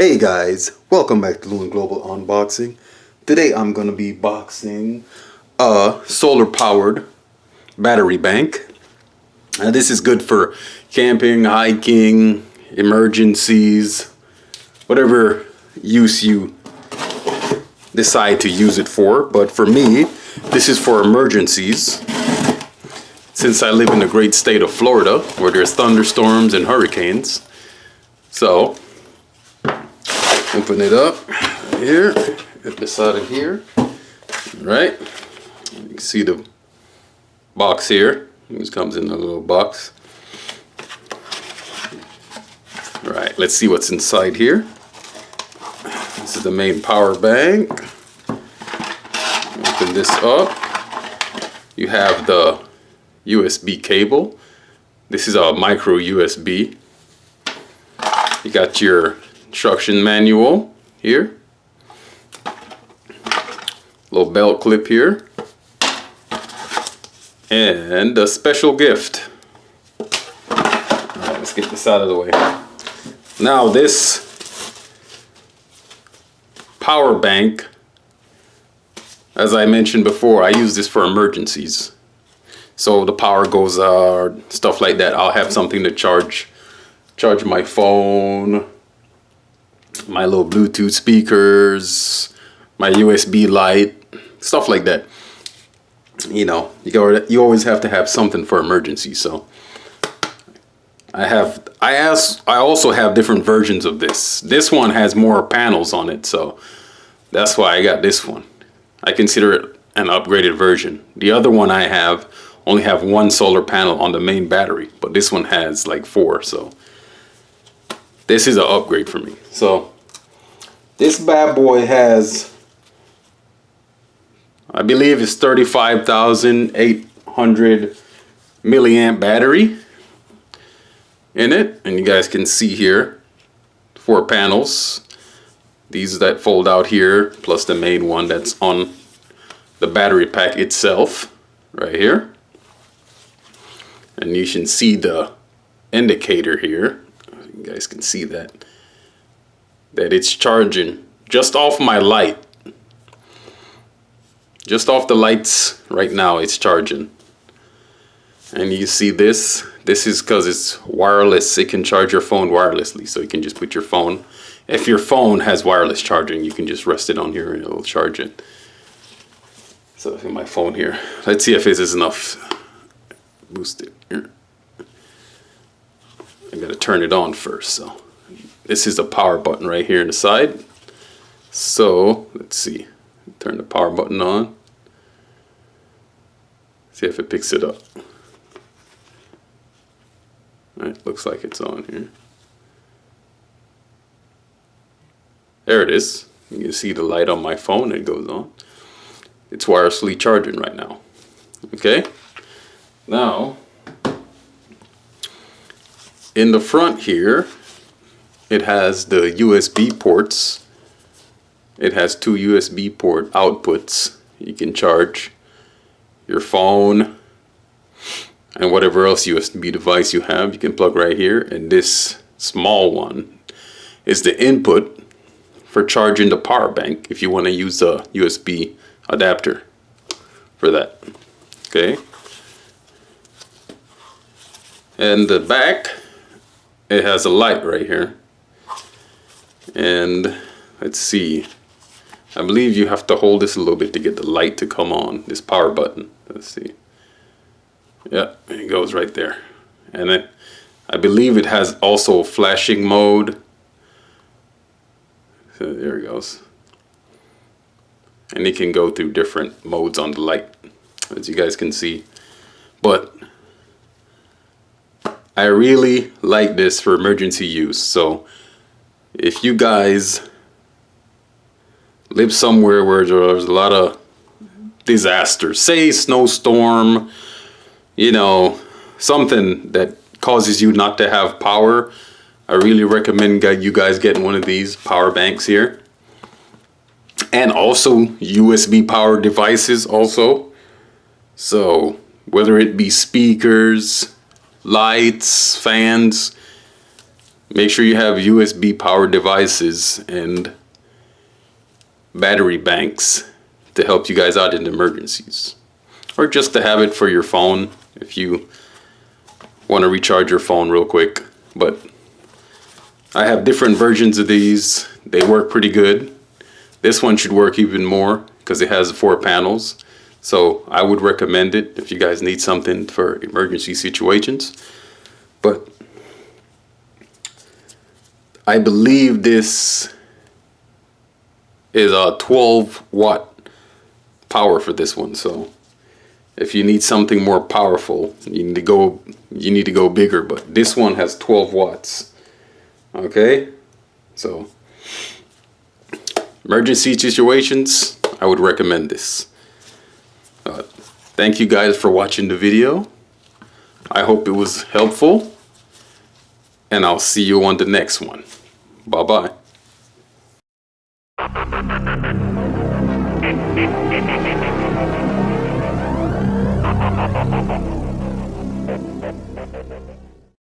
Hey guys, welcome back to Lumen Global Unboxing. Today I'm going to be boxing a solar powered battery bank. This is good for camping, hiking, emergencies, whatever use you decide to use it for. But for me, this is for emergencies. Since I live in the great state of Florida, where there's thunderstorms and hurricanes. So open it up here, get this out of here. Right, you can see the box here. This comes in a little box. All right, let's see what's inside here. This is the main power bank. Open this up. You have the USB cable. This is a micro USB. You got your instruction manual here, little belt clip here, and a special gift. Alright, let's get this out of the way. Now this power bank, as I mentioned before, I use this for emergencies. So the power goes out, stuff like that. I'll have something to charge my phone, my little Bluetooth speakers, my USB light, stuff like that. You know, you always have to have something for emergencies. So I also have different versions of this. This one has more panels on it, so that's why I got this one. I consider it an upgraded version. The other one I have only have one solar panel on the main battery, but this one has like 4, so this is an upgrade for me. So this bad boy has, I believe it's 35,800 milliamp battery in it. And you guys can see here, 4 panels. These that fold out here, plus the main one that's on the battery pack itself, right here. And you can see the indicator here. You guys can see that it's charging just off my light. Just off the lights right now it's charging. And you see this is because it's wireless. It can charge your phone wirelessly, so you can just put your phone, if your phone has wireless charging, you can just rest it on here and it'll charge it. So in my phone here, let's see if this is enough. Boost it here. I gotta turn it on first. So this is the power button right here in the side. So let's see, turn the power button on. See if it picks it up. All right, looks like it's on here. There it is. You can see the light on my phone. It goes on. It's wirelessly charging right now. Okay. Now, in the front here, it has the USB ports. It has 2 USB port outputs. You can charge your phone and whatever else USB device you have. You can plug right here. And this small one is the input for charging the power bank if you want to use a USB adapter for that. Okay. And the back, it has a light right here. And let's see, I believe you have to hold this a little bit to get the light to come on, this power button. Let's see. Yeah, it goes right there. And I believe it has also flashing mode. So there it goes. And it can go through different modes on the light, as you guys can see. But I really like this for emergency use. So if you guys live somewhere where there's a lot of disasters, say snowstorm, you know, something that causes you not to have power, I really recommend you guys getting one of these power banks here. And also USB powered devices also. So whether it be speakers, lights, fans, Make sure you have USB powered devices and battery banks to help you guys out in emergencies, or just to have it for your phone if you want to recharge your phone real quick. But I have different versions of these. They work pretty good. This one should work even more because it has 4 panels. So I would recommend it if you guys need something for emergency situations. But I believe this is a 12-watt power for this one. So if you need something more powerful, you need to go bigger. But this one has 12 watts. Okay, so emergency situations, I would recommend this. Thank you guys for watching the video. I hope it was helpful, and I'll see you on the next one. Bye bye.